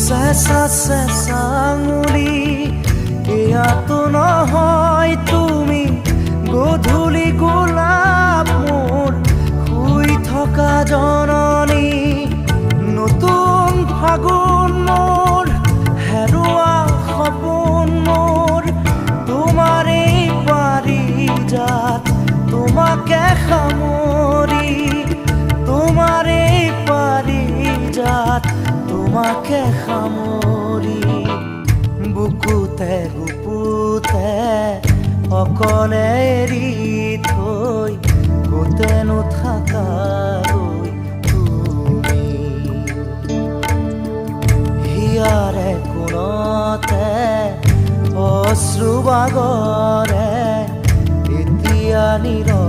চেঁচা চেঁচা আঙুলি এয়াতো নহয় তুমি গধূলি গোলাপ মোৰ শুই থকা জননী নতুন ফাগুন মোৰ হেৰুৱা সপোন মোৰ তোমাৰে পাৰিজাত তোমাকে সামৰি তোমাৰে পাৰিজাত তোমাকে সামৰি বুকুতে গুপুতে অকলে এৰি থৈ গোটেনো থাকালৈ তুমি হিয়াৰে কোণতে অশ্ৰু বাগৰে এতিয়া নীৰৱ